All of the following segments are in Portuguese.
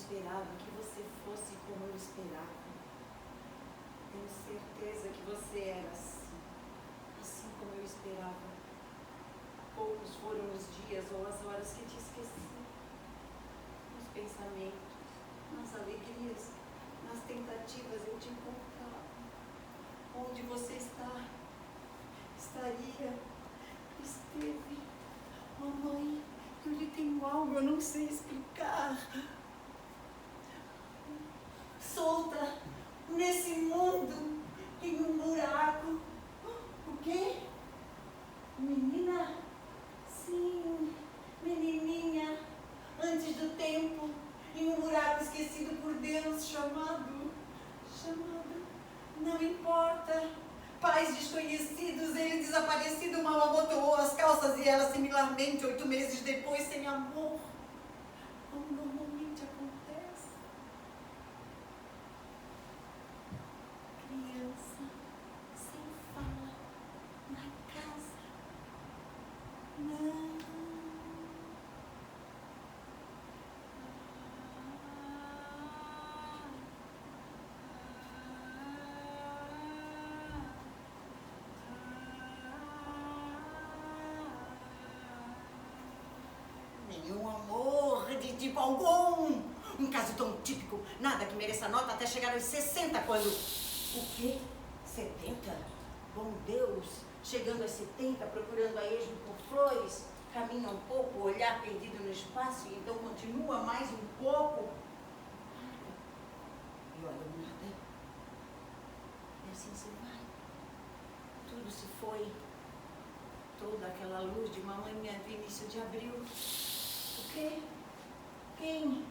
esperava que você fosse como eu esperava. Tenho certeza que você era assim como eu esperava. Poucos foram os dias ou as horas que te esqueci. Nos pensamentos, nas alegrias, nas tentativas eu te encontrava. Onde você está? Estaria? Esteve? Mamãe, eu lhe tenho algo, eu não sei explicar. Solta nesse mundo, em um buraco. O quê? Menina? Sim, menininha, antes do tempo, em um buraco esquecido por Deus, chamado, não importa. Pais desconhecidos, ele desaparecido mal abotoou as calças e ela similarmente, 8 meses depois, sem amor, como normalmente acontece. Criança sem fala na casa. Não. Nenhum amor de tipo algum. Um caso tão típico, nada que mereça nota até chegar aos 60 quando... O quê? 70? Bom Deus, chegando aos 70, procurando a esmo por flores, caminha um pouco, olhar perdido no espaço e então continua mais um pouco. E olha nada. E assim se vai. Tudo se foi. Toda aquela luz de mamãe minha do início de abril. O quê? Quem?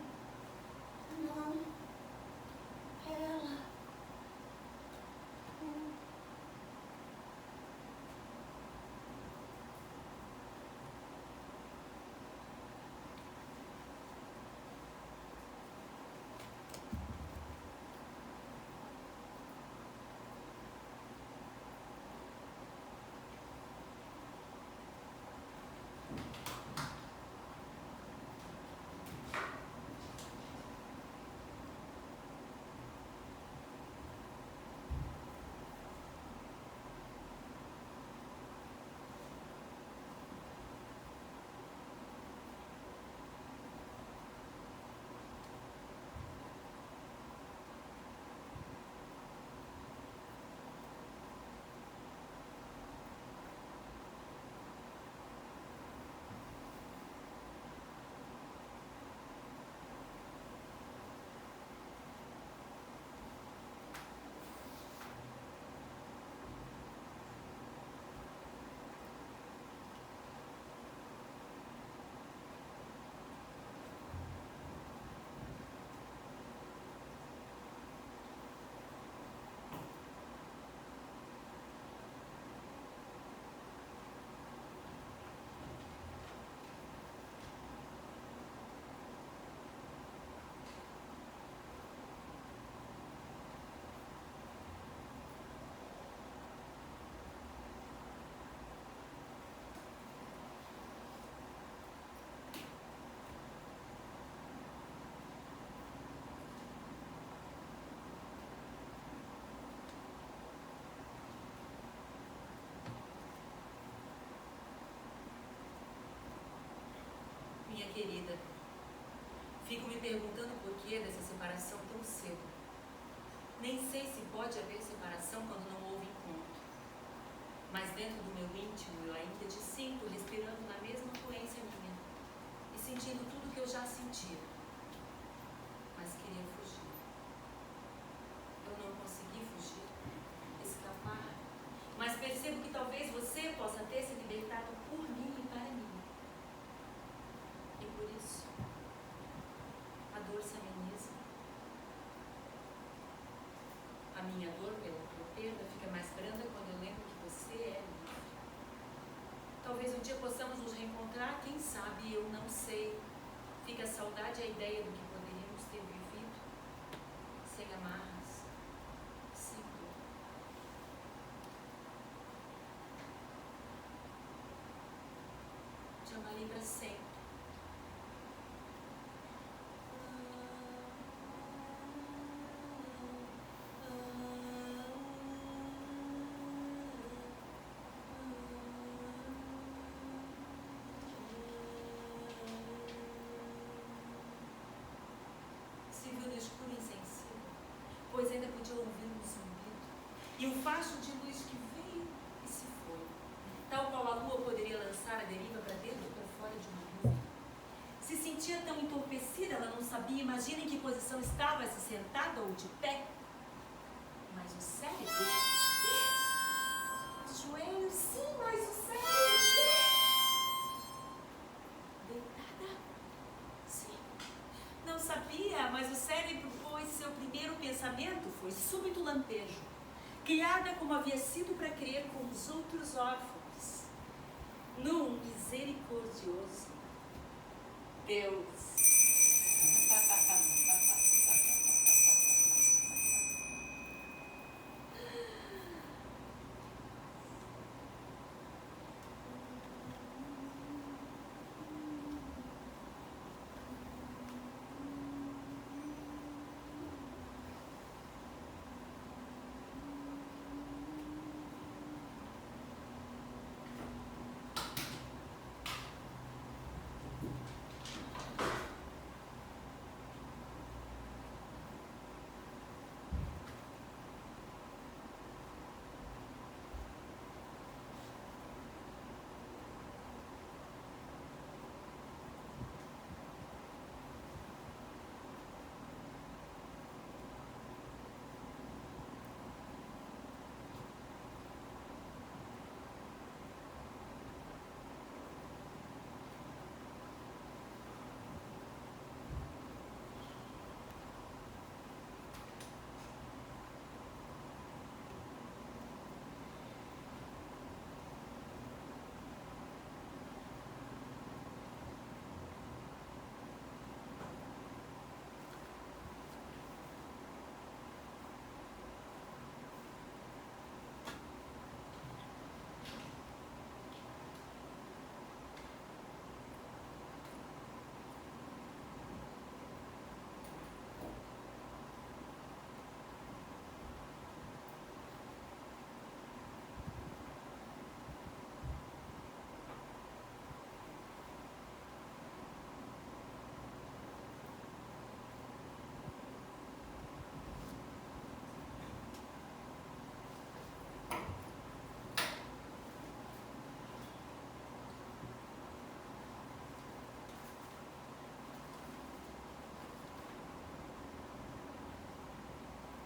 Não. Ela. Minha querida, fico me perguntando por que dessa separação tão cedo. Nem sei se pode haver separação quando não houve encontro. Mas dentro do meu íntimo eu ainda te sinto respirando na mesma fluência minha e sentindo tudo que eu já sentia. Mas queria fugir. Eu não consegui fugir, escapar. Mas percebo que talvez você possa ter se libertado por mim e para mim. E por isso, a dor se ameniza. A minha dor pela tua perda fica mais branda quando eu lembro que você é livre. Talvez um dia possamos nos reencontrar, quem sabe, eu não sei. Fica a saudade e a ideia do que poderíamos ter vivido, sem amarras, sem dor. Te amarei para sempre. e um facho de luz que veio e se foi, tal qual a lua poderia lançar a deriva para dentro ou para fora de uma nuvem. Se sentia tão entorpecida, ela não sabia, imagina em que posição estava, se sentada ou de pé. Mas o cérebro... De joelhos, sim, mas o cérebro... Deitada? Sim. Não sabia, mas o cérebro, pois seu primeiro pensamento foi súbito lampejo, criada como havia sido para crer com os outros órfãos, num misericordioso Deus.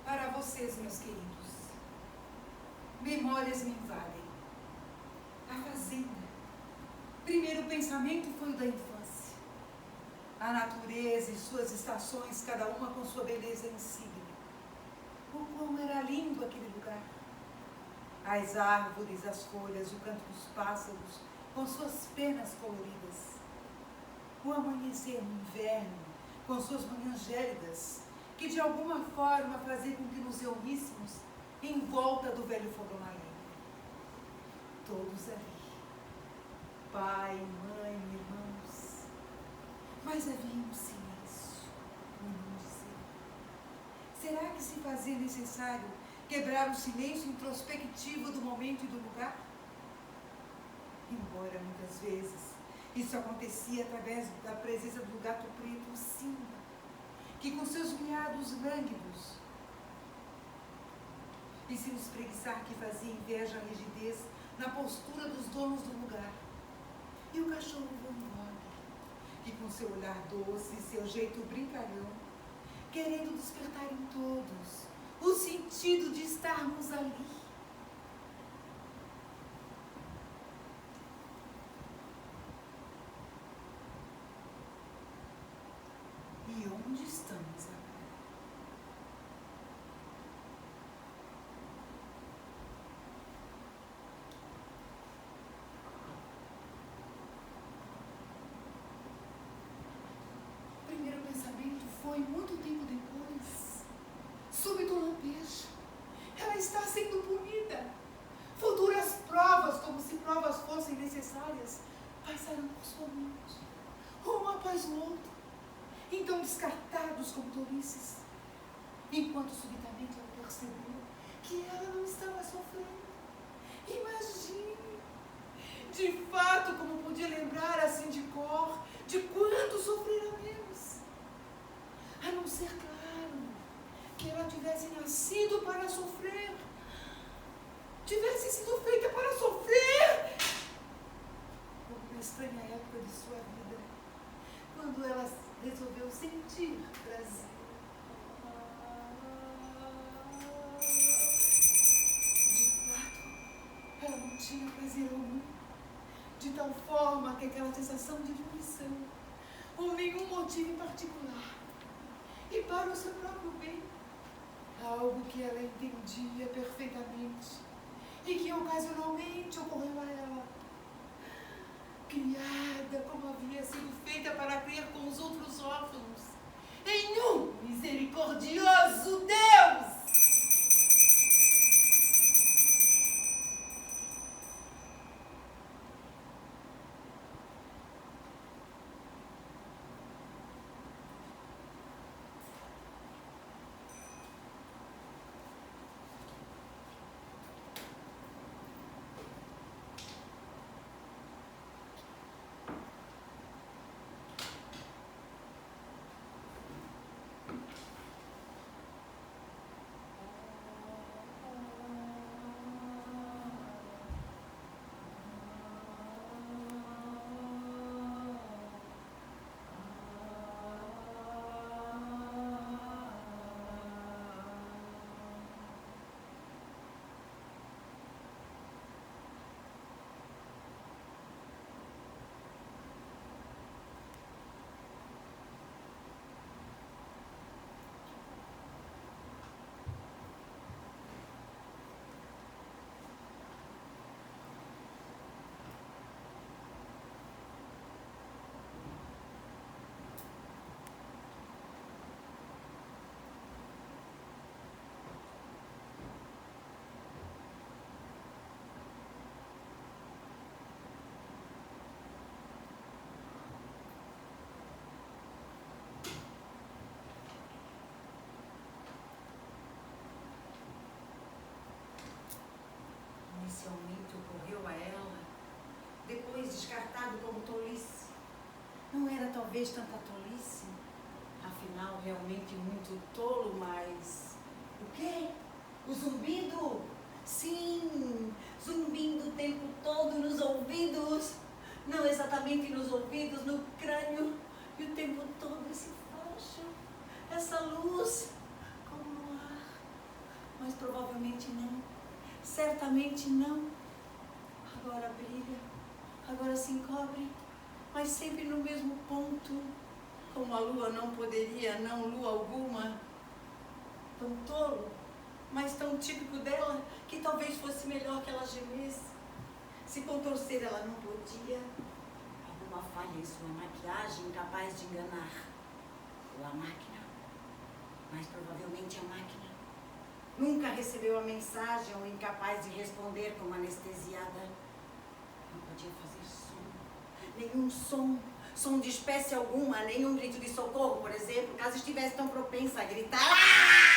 Para vocês, meus queridos, memórias me invadem. A fazenda. Primeiro pensamento foi o da infância. A natureza e suas estações, cada uma com sua beleza insígne. O quão era lindo aquele lugar. As árvores, as folhas, o canto dos pássaros, com suas penas coloridas. O amanhecer no inverno, com suas manhãs gélidas, que de alguma forma fazia com que nos reuníssemos em volta do velho fogão a lenha. Todos ali, pai, mãe, irmãos, mas havia um silêncio, não dizer. Será que se fazia necessário quebrar o silêncio introspectivo do momento e do lugar? Embora muitas vezes isso acontecia através da presença do gato preto Simba, que com seus miados lânguidos e seu espreguiçar que fazia inveja à rigidez na postura dos donos do lugar, e o cachorro Van Gogh, que com seu olhar doce e seu jeito brincalhão, querendo despertar em todos o sentido de estarmos ali. E onde estamos agora? O primeiro pensamento foi muito tempo depois. Súbito lampejo. Ela está sendo punida. Futuras provas, como se provas fossem necessárias, passarão por sua mente, um após o outro. Então descartados como tolices, enquanto subitamente ela percebeu que ela não estava sofrendo. Imagine, de fato, como podia lembrar assim de cor, de quanto sofrera menos, a não ser, claro, que ela tivesse nascido para sofrer. tivesse sido feita para sofrer. Uma estranha época de sua vida, quando ela resolveu sentir prazer. De fato, ela não tinha prazer algum, de tal forma que aquela sensação de fruição, por nenhum motivo em particular, e para o seu próprio bem, algo que ela entendia perfeitamente e que ocasionalmente ocorreu a ela, criada como havia sido feita para crer com os outros órfãos, em um misericordioso Deus. Inicialmente ocorreu a ela, depois descartado como tolice. Não era talvez tanta tolice, afinal realmente muito tolo, mas... O quê? O zumbido? Sim, zumbindo o tempo todo nos ouvidos. Não exatamente nos ouvidos, no crânio. E o tempo todo esse flash, essa luz, como no ar. Mas provavelmente não. Certamente não. Agora brilha, agora se encobre, mas sempre no mesmo ponto. Como a lua não poderia, não lua alguma. Tão tolo, mas tão típico dela, que talvez fosse melhor que ela gemesse. Se contorcer ela não podia. Alguma falha em sua maquiagem capaz de enganar. Ou a máquina. Mas provavelmente a máquina. Nunca recebeu a mensagem ou incapaz de responder como anestesiada. Não podia fazer som. Nenhum som. Som de espécie alguma. Nenhum grito de socorro, por exemplo. Caso estivesse tão propensa a gritar. Ah!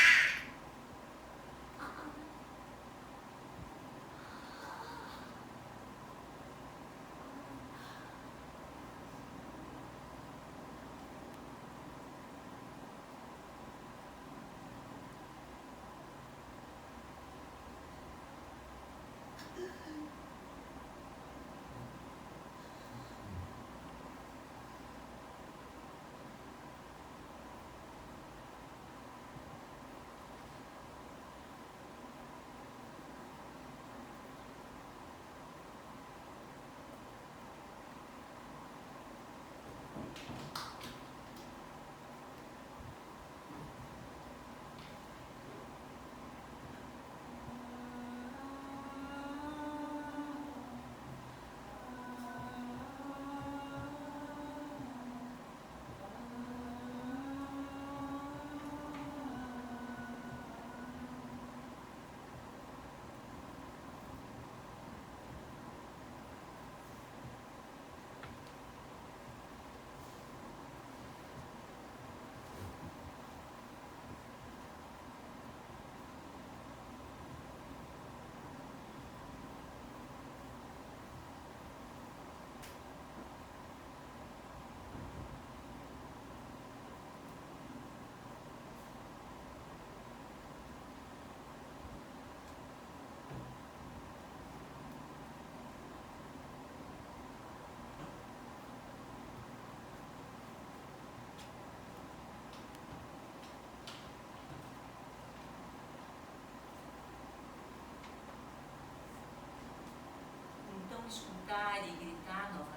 cantar e gritar novamente.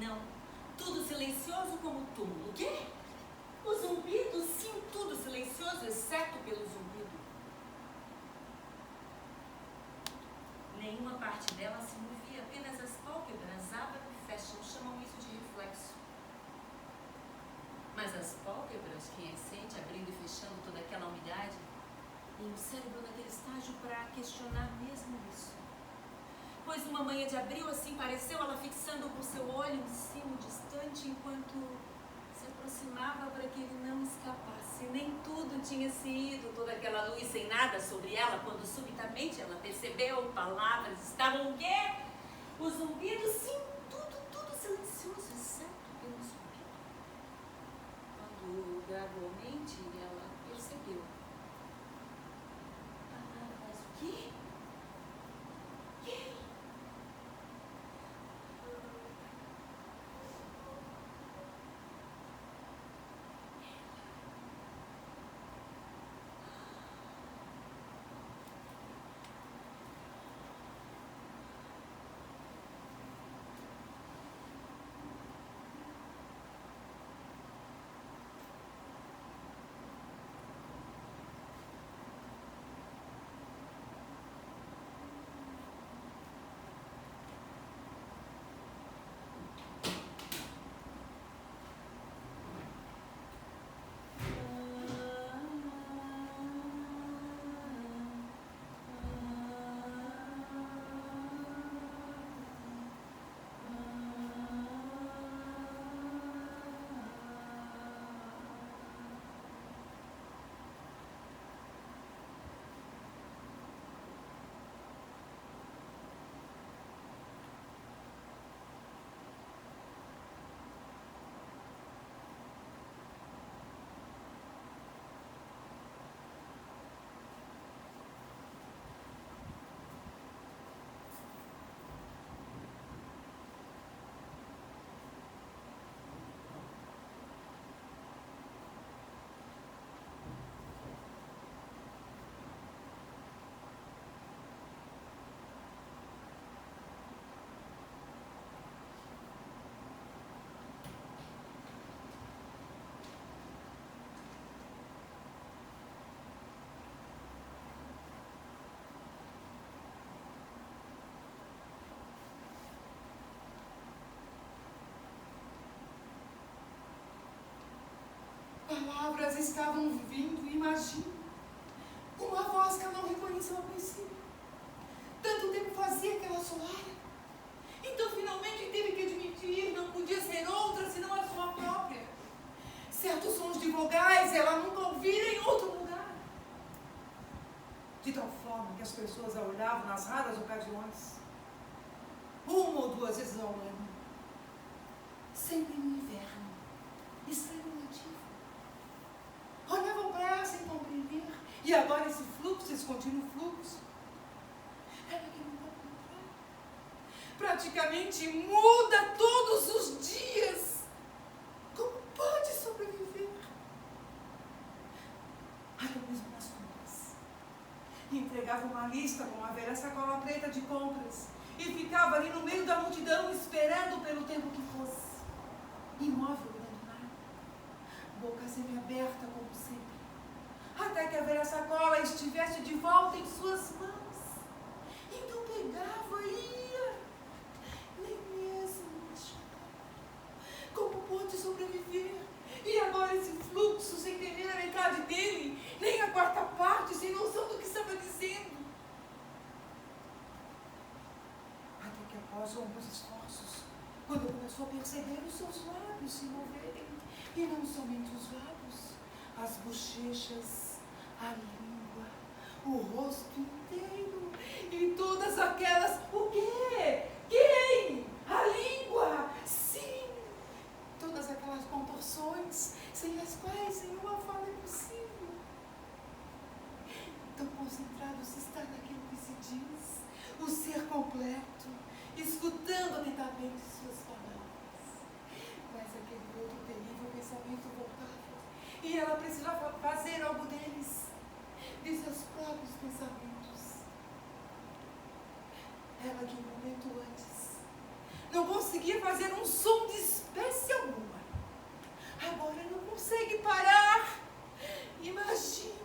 Não, tudo silencioso como o túmulo. O quê? O zumbido? Sim, tudo silencioso, exceto pelo zumbido. Nenhuma parte dela se movia, apenas as pálpebras abrem e fecham, chamam isso de reflexo. Mas as pálpebras, quem as sente abrindo e fechando toda aquela umidade, e o cérebro naquele estágio para questionar mesmo isso. Pois numa manhã de abril, assim pareceu, ela fixando com seu olho um sino distante, enquanto se aproximava para que ele não escapasse. Nem tudo tinha se ido, toda aquela luz sem nada sobre ela, quando subitamente ela percebeu palavras, estavam o quê? O zumbido, sim, tudo silencioso, exceto pelo zumbido. Quando gradualmente ela percebeu. Palavras o quê? Quem? Palavras estavam vindo, imagina. Uma voz que ela não reconheceu ao princípio. Tanto tempo fazia que ela soara. Então finalmente teve que admitir, não podia ser outra senão a sua própria. Certos sons de vogais ela nunca ouvira em outro lugar. De tal forma que as pessoas a olhavam nas raras ocasiões, uma ou duas vezes ao ano, sempre no inverno, extremativo. Olhavam para ela sem compreender, e agora esse fluxo, esse contínuo fluxo, ela que não pode controlar. Praticamente muda todos os dias. Como pode sobreviver? Até mesmo nas compras. Entregava uma lista com uma velha sacola preta de compras e ficava ali no meio da multidão esperando pelo tempo que fosse. Imóvel, olhando nada. Boca semi-aberta como sempre. Até que a velha sacola estivesse de volta em suas mãos. Então pegava e ia. Nem mesmo como pôde sobreviver? E agora esse fluxo sem entender a metade dele, nem a quarta parte, sem noção do que estava dizendo. Até que após longos esforços, quando começou a perceber os seus lábios se moverem, e não somente os lábios, as bochechas, a língua, o rosto inteiro, e todas aquelas... O quê? Quem? A língua? Sim! Todas aquelas contorções, sem as quais nenhuma fala é possível. Tão concentrado se está naquilo que se diz, o ser completo, escutando atentamente suas palavras. Mas aquele outro terrível pensamento voltava, e ela precisava fazer algo deles, de seus próprios pensamentos. Ela que um momento antes Não conseguia fazer um som de espécie alguma. Agora não consegue parar. Imagine.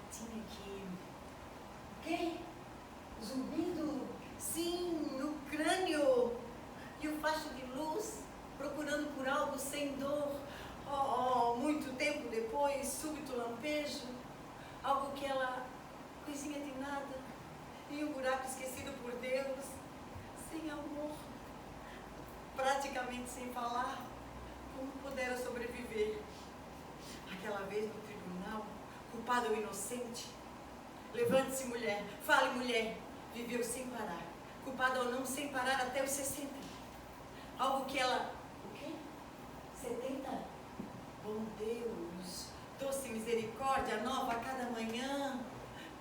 Tinha aqui. O quê? Zumbido? Sim, no crânio. E o facho de luz, procurando por algo sem dor. Muito tempo depois, súbito lampejo. Algo que ela... coisinha de nada. E um buraco esquecido por Deus. Sem amor. Praticamente sem falar. Como pudera sobreviver? Aquela vez no tribunal, culpado ou inocente? Levante-se, mulher. Fale, mulher. Viveu sem parar. Culpada ou não, sem parar até os 60. Algo que ela... O quê? 70? Bom Deus. Doce misericórdia, nova a cada manhã.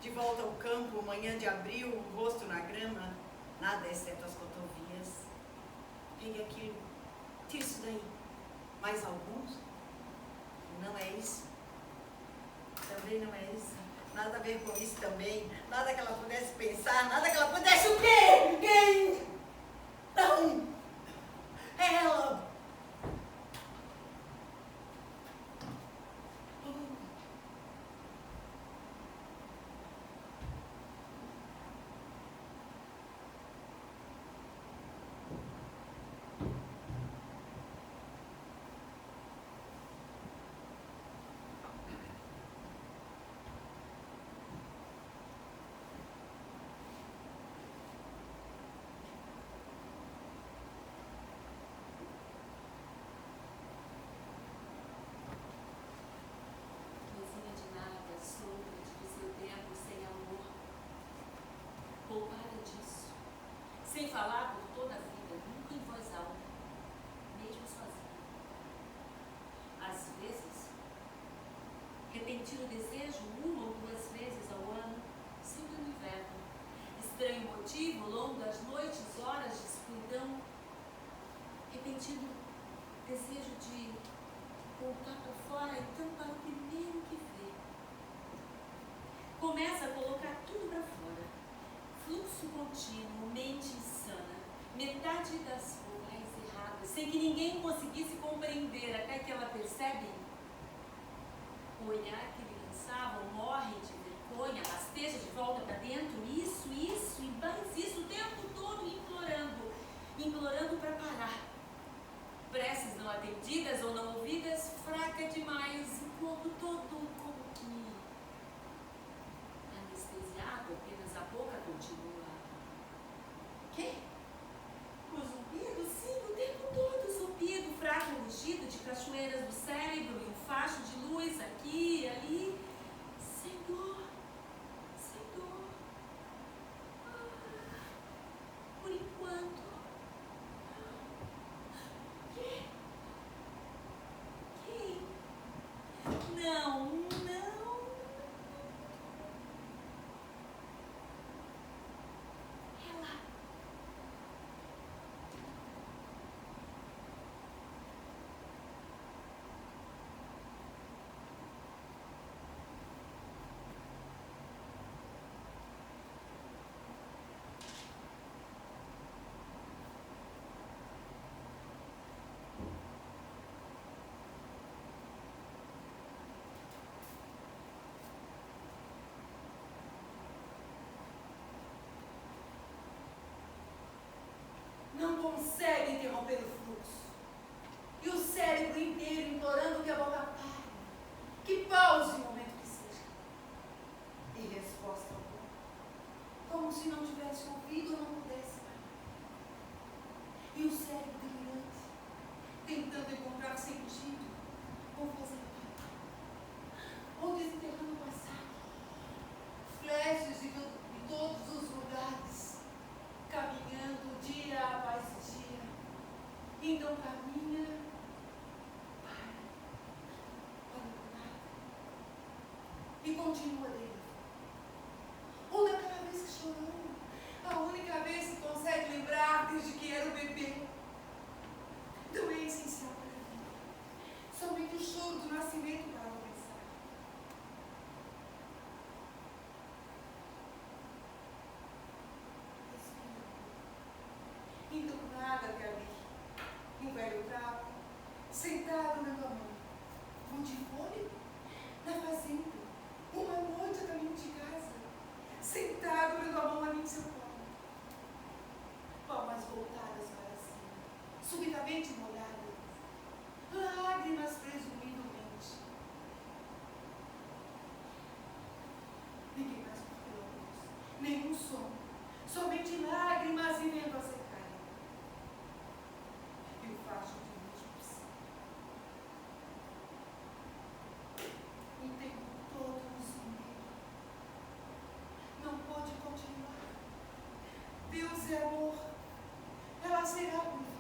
De volta ao campo, manhã de abril, o rosto na grama. Nada exceto as cotovias. Pegue aquilo. Tire isso daí. Mais alguns? Não é isso. Também não é isso. Nada a ver com isso também. Nada que ela pudesse pensar. Nada que ela pudesse o quê? Quem? Não. Ela. Sem falar por toda a vida, nunca em voz alta, mesmo sozinha. Às vezes, repentino desejo 1 ou 2 vezes ao ano, sempre no inverno. Estranho motivo, longas noites, horas de escuridão. Repentino desejo de voltar para fora e tampar o primeiro que vê. Começa a colocar tudo para fora. Fluxo contínuo, mente insana, metade das vogais erradas, sem que ninguém conseguisse compreender, até que ela percebe o olhar que lhe lançavam, morre de vergonha, rasteja de volta para dentro, isso, e mais isso o tempo todo, implorando para parar. Preces não atendidas ou não ouvidas, fraca demais, o corpo todo como que anestesiado, apenas a boca continua. Quê? O zumbido? Sim, o tempo todo zumbido, fraco rugido de cachoeiras do cérebro e um facho de luz aqui e ali. Sem dor. Por enquanto. Quê? Quem? Não. consegue interromper o fluxo. E o cérebro inteiro implorando que a boca pare, que pause o momento que seja. E resposta alguma, como se não tivesse ouvido ou não pudesse parar. E o cérebro delirante, tentando encontrar sentido, ou fazendo ou desenterrando o passado, flashes de todos os lugares, caminhando dia após dia. Então caminha para o nada e continua dele. Ou daquela vez que chorou, a única vez que consegue lembrar desde que era o bebê. Não é essencial para a vida. Somente o choro do nascimento para ela pensar. Respira. Então nada até ali. Um velho trapo, sentado na tua mão. Um de fôlego, na fazenda. Uma noite a caminho de casa. Sentado na tua mão ali em seu colo. Palmas voltadas para cima. Subitamente molhadas. Lágrimas presumivelmente. Ninguém mais por quilômetros. Nenhum som. Somente lágrimas e vento a secarem. E o facho de luz. O tempo todo no zumbido. Não pode continuar. Deus é amor. Ela será purificada.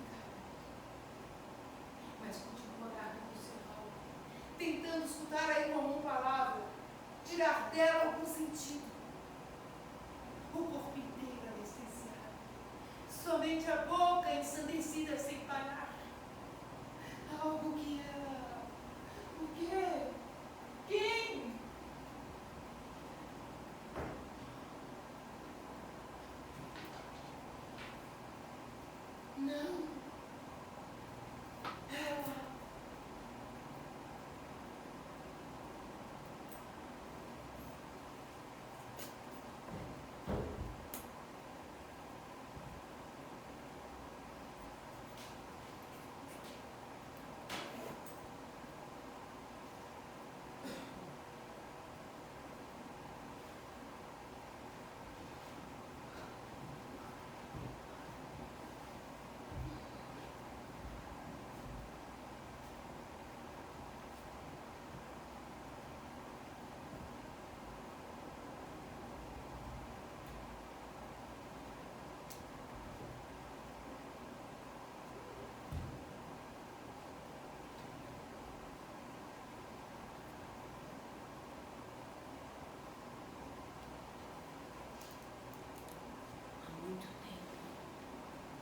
Mas continua agarrando o seu alvo, tentando escutar aí uma palavra, tirar dela algum sentido. O corpo inteiro anestesiado. Somente a boca ensandecida sem parar. Algo que ela... O quê? Quem? Não. Ela.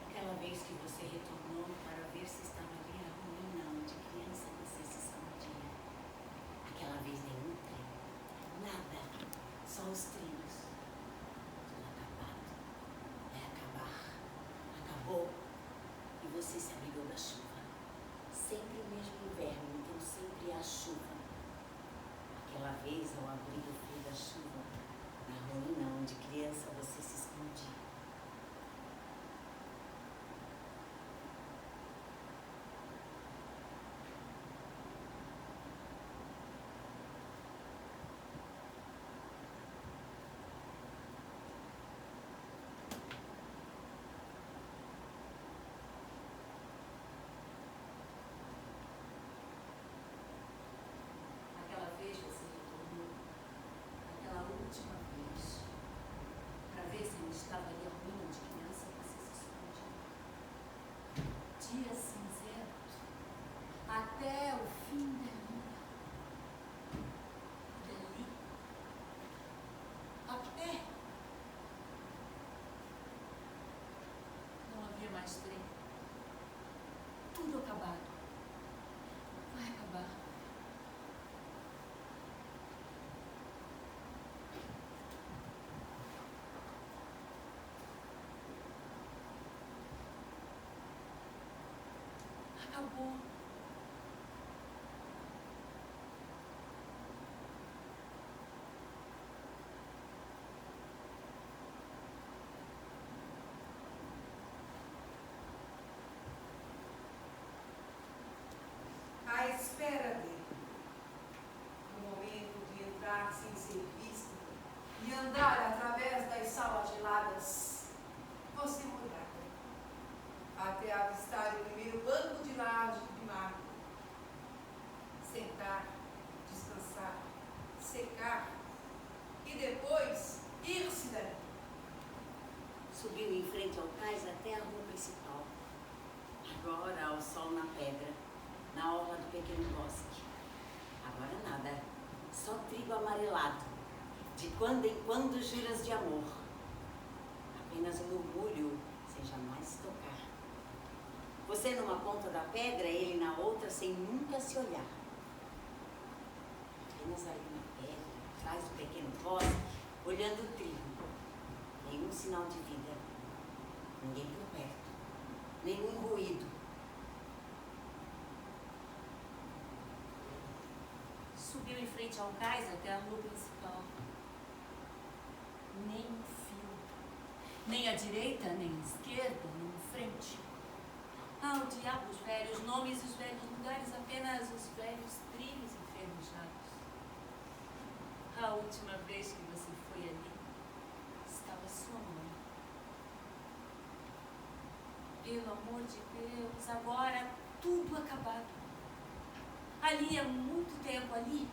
Aquela vez que você retornou para ver se estava ali a ruína onde criança você se escondia. Aquela vez nenhum trem, nada, só os trilhos. Tudo acabado. Vai acabar. Acabou. E você se abrigou da chuva. Sempre o mesmo inverno, então sempre há chuva. Aquela vez, ao abrir o frio da chuva, na ruína onde criança você se escondia. Aquela vez você retornou, aquela última vez, para ver se ainda estava ali a ruína de criança você se escondia. Dia cinzento, até o fim da linha. Dali, a pé. Não havia mais trem. Tudo acabado. Vai acabar. Acabou. arrastar o primeiro banco de laje de mármore, sentar, descansar, secar e depois ir-se dali. Subiu em frente ao cais até a rua principal. Agora ao sol na pedra, na orla do pequeno bosque. Agora nada, só trigo amarelado, de quando em quando juras de amor. Apenas um murmúrio, sem jamais tocar. Você numa ponta da pedra, ele na outra, sem nunca se olhar. Apenas ali na pedra, atrás do pequeno bosque, olhando o trigo. Nenhum sinal de vida. Ninguém por perto. Nenhum ruído. Subiu em frente ao cais até a rua principal. Nem um fio. Nem à direita, nem à esquerda, nem em frente. Ah, o diabo, os velhos nomes e os velhos lugares, apenas os velhos trilhos enferrujados. A última vez que você foi ali, estava sua mãe. Pelo amor de Deus, agora tudo acabado. Ali há muito tempo, ali,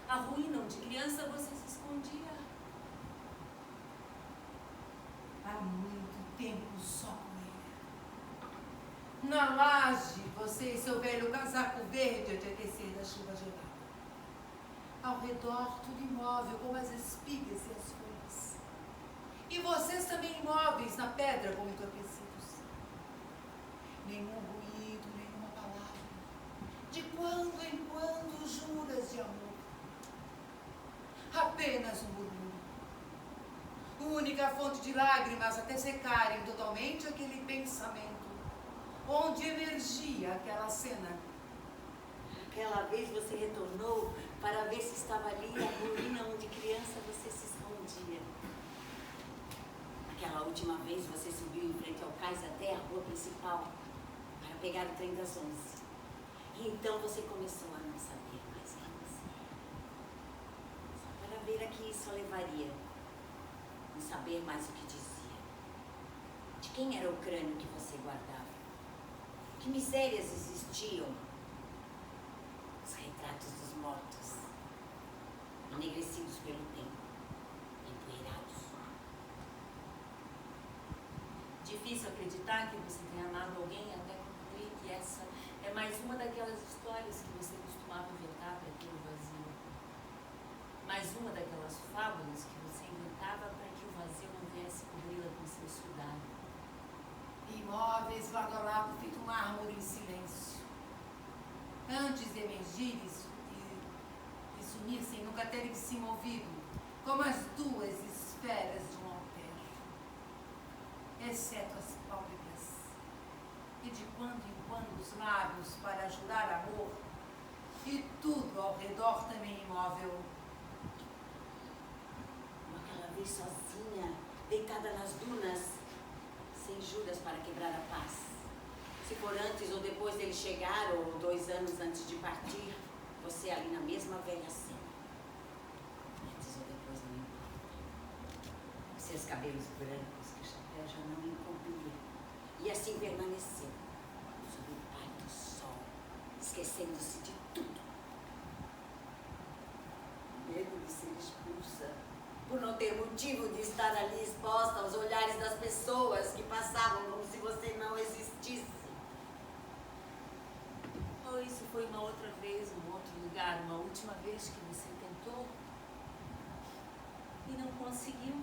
a ruína onde criança você se escondia. Há muito tempo só com ele. Na laje, você e seu velho casaco verde a te aquecer da chuva gelada. Ao redor, tudo imóvel, como as espigas e as folhas. E vocês também imóveis na pedra, como entorpecidos. Nenhum ruído, nenhuma palavra. De quando em quando juras de amor. Apenas um murmúrio. Única fonte de lágrimas até secarem totalmente aquele pensamento. Onde emergia aquela cena. Aquela vez você retornou para ver se estava ali a ruína onde criança você se escondia. Aquela última vez você subiu em frente ao cais até a rua principal para pegar o trem das 11. E então você começou a não saber mais quem você era. Só para ver a que isso a levaria. Não saber mais o que dizia. De quem era o crânio que você guardava? Que misérias existiam? Os retratos dos mortos, enegrecidos pelo tempo, empoeirados. Difícil acreditar que você tenha amado alguém até concluir que essa é mais uma daquelas histórias que você costumava inventar para aquele vazio. Mais uma daquelas fábulas que você inventava para que o vazio não viesse cobri-la com seu sudário. Imóveis lado a lado, feito um mármore em silêncio. Antes de emergir e sumissem, nunca terem se movido, como as duas esferas de um alter, exceto as pálpebras, e de quando em quando os lábios para jurar amor, e tudo ao redor também imóvel. Aquela vez sozinha, deitada nas dunas, sem juras para quebrar a paz. Se for antes ou depois dele chegar, ou 2 anos antes de partir, você ali na mesma velha cena. Antes ou depois não importa. Seus cabelos brancos, que o chapéu já não encobria. E assim permaneceu, sob o pálido sol, esquecendo-se de tudo. Medo de ser expulsa, por não ter motivo de estar ali exposta aos olhares das pessoas que passavam como se você não existisse. Ou isso foi uma outra vez, um outro lugar, uma última vez que você tentou e não conseguiu.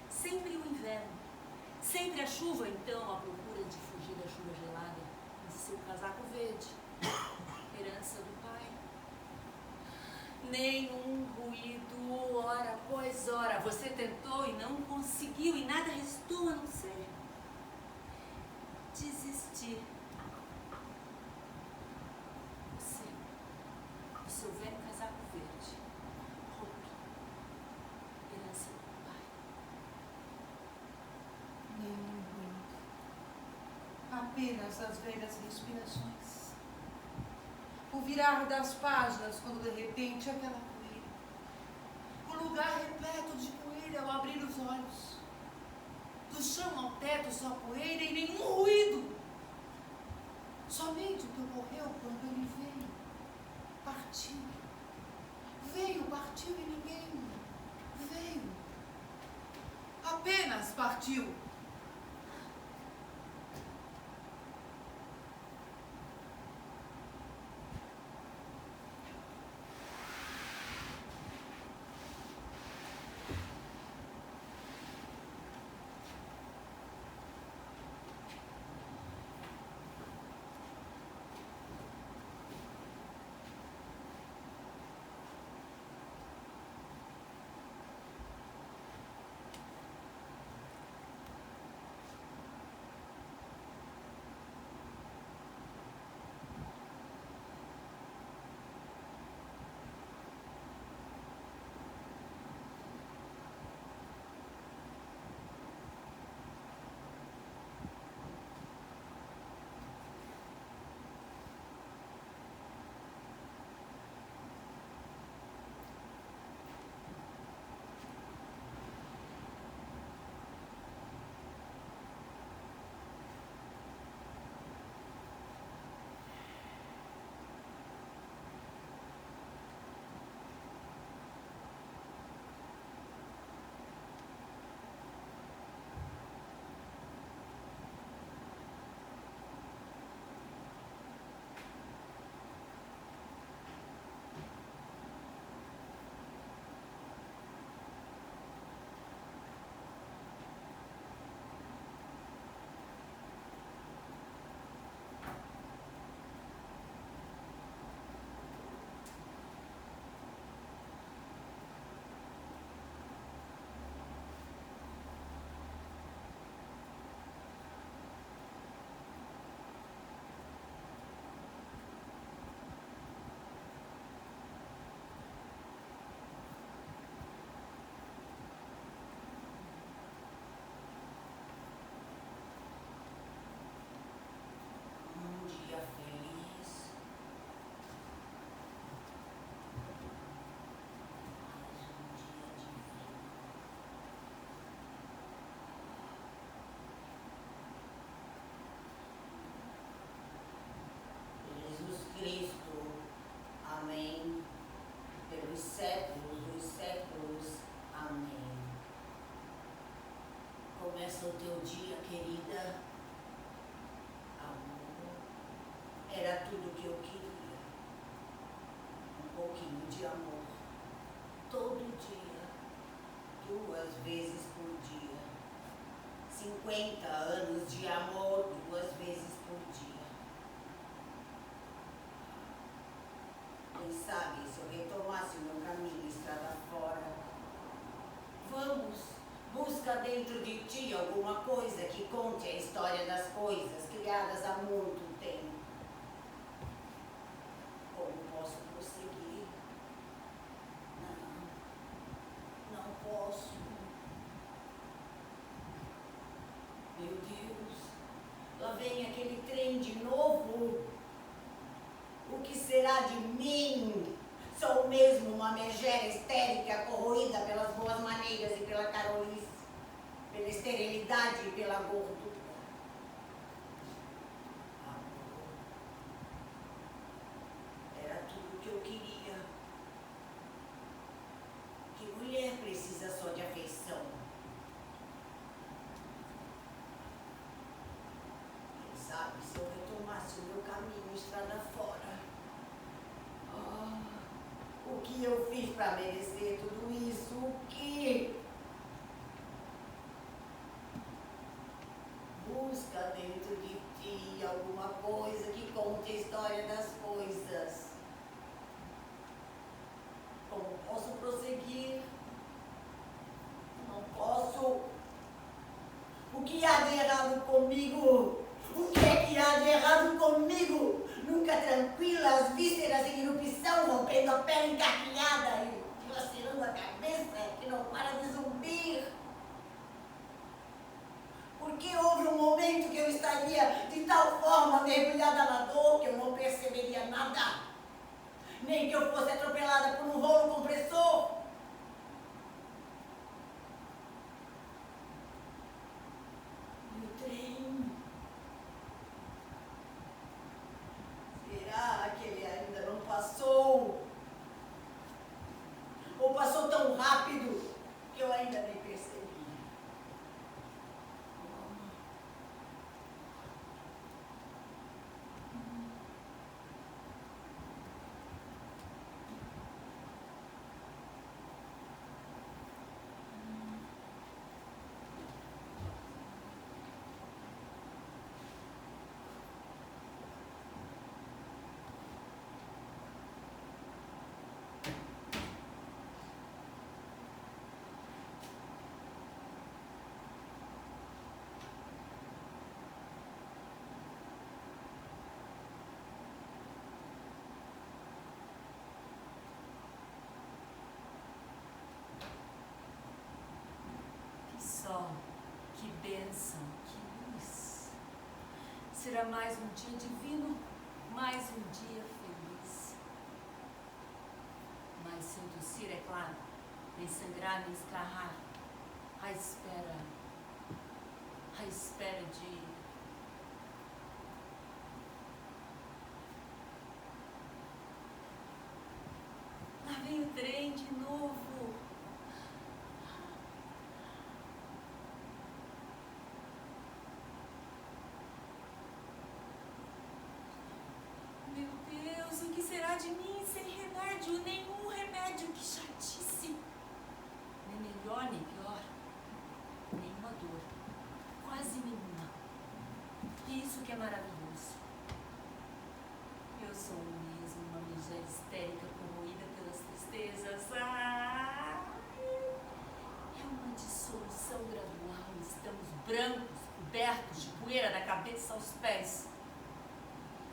Sempre o inverno, sempre a chuva, então, à procura de fugir da chuva gelada, de seu casaco verde, herança do pai. Nenhum ruído, hora após hora. Você tentou e não conseguiu, e nada restou a não ser desistir. Você, o seu velho casaco verde, roupa, herança do pai. Nenhum ruído. Apenas as velhas respirações. O virar das páginas quando de repente aquela poeira. O lugar repleto de poeira ao abrir os olhos. Do chão ao teto só poeira e nenhum ruído. partiu. Um dia feliz. Mais um dia divino. Jesus Cristo. Amém. Pelos séculos dos séculos. Amém. Começa o teu dia, querida. Amor. Era tudo que eu queria. Um pouquinho de amor. Todo dia. 2 vezes por dia. 50 anos de amor 2 vezes por dia. Quem sabe se eu retomasse o meu caminho estrada fora. Vamos, busca dentro de ti alguma coisa que conte a história das coisas criadas há muito tempo. Como posso prosseguir? Não posso. Meu Deus, lá vem aquele trem de novo. O que será de mim? Sou mesmo uma megera histérica corroída pelas boas maneiras e pela carolice, pela esterilidade e pela gordura. Amor. Era tudo que eu queria. Que mulher precisa só de afeição? Quem sabe se eu retomasse o meu caminho estrada fora. O que eu fiz para merecer tudo isso? O que? Busca dentro de ti alguma coisa que conte a história das coisas. Como posso prosseguir? Não posso. O que há de errado comigo? O que é que há de errado comigo? Nunca tranquila, as vísceras em erupção, rompendo a pele encarquilhada e dilacerando a cabeça que não para de zumbir. Porque houve um momento que eu estaria de tal forma mergulhada na dor que eu não perceberia nada. Nem que eu fosse atropelada por um rolo compressor. E o trem? Será que ele ainda não passou? Ou passou tão rápido que eu ainda nem percebi? bênção, que luz. Será mais um dia divino, mais um dia feliz. Mas sem tossir, é claro, nem sangrar, nem escarrar, à espera de... Lá vem o trem de novo. Meu Deus, o que será de mim sem remédio? Nenhum remédio, que chatice. Nem melhor, nem pior. Nenhuma dor. Quase nenhuma. E isso que é maravilhoso. Eu sou mesmo uma megera histérica corroída pelas tristezas. É uma dissolução gradual. Estamos brancos, cobertos de poeira da cabeça aos pés.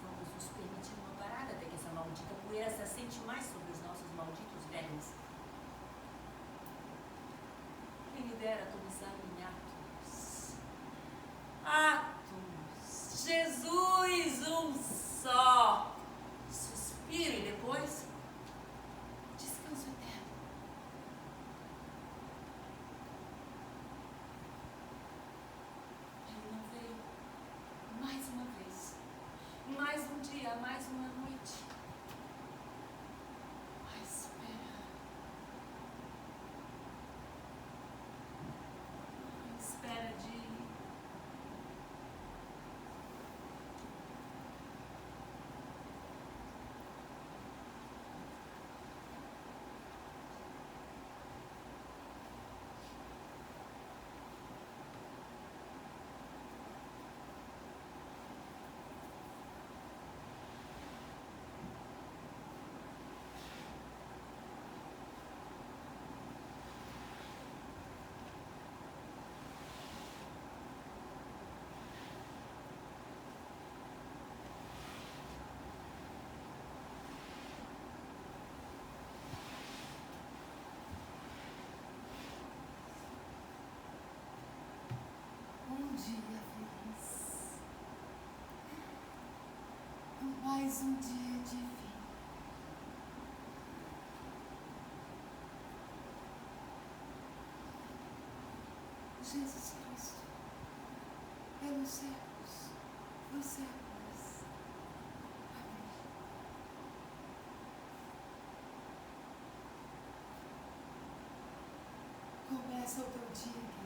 Vamos nos permitir uma parada até que essa maldita poeira se assente mais sobre os nossos malditos velhos. Quem me dera atomizar em átomos. Átomos. Jesus, um só. Suspiro e depois descanso eterno. Ele não veio mais uma vez, mais um dia, mais uma noite. A espera de... Um dia feliz. Mais um dia divino. Jesus Cristo, pelos séculos dos séculos. Amém. Começa o teu dia, querido.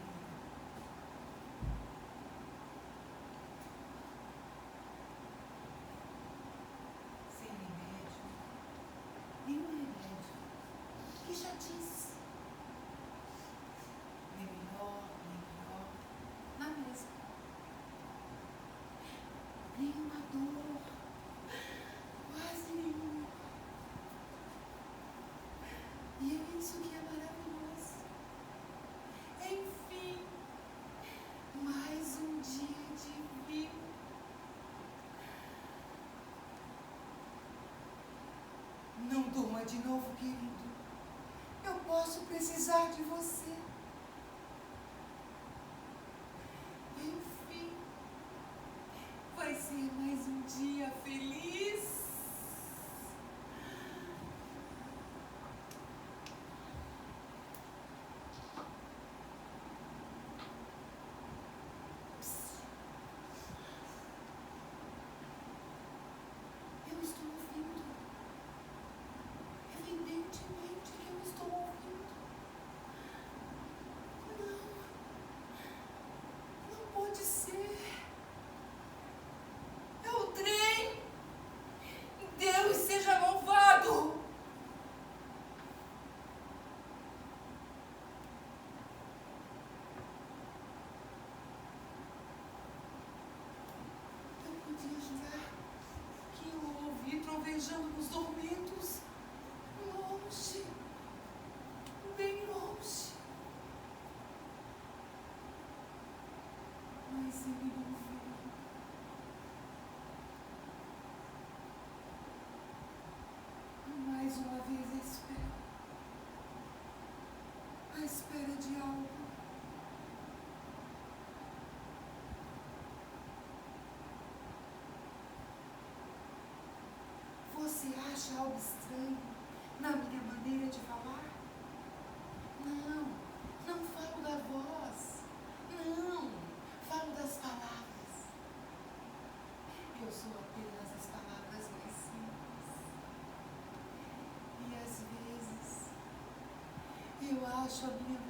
Sem remédio. Nenhum remédio. Que chatice. Nem melhor, nem pior. Na mesma. Nenhuma dor. Quase nenhuma. E é isso que é maravilhoso. Enfim, mais um dia divino. Não durma de novo, querido. Eu posso precisar de você. Enfim, vai ser mais um dia feliz. Eu estou ouvindo. Evidentemente que eu estou ouvindo. Não pode ser. É o trem. Deus seja louvado. Eu podia jurar que eu ouvi trovejando nos dormentos. Longe. Bem longe. Mas ele não veio. Mais uma vez a espera. A espera de algo. Você acha algo estranho na minha maneira de falar? Não, não falo da voz. Não, falo das palavras. Eu sou apenas as palavras mais simples. E às vezes eu acho a minha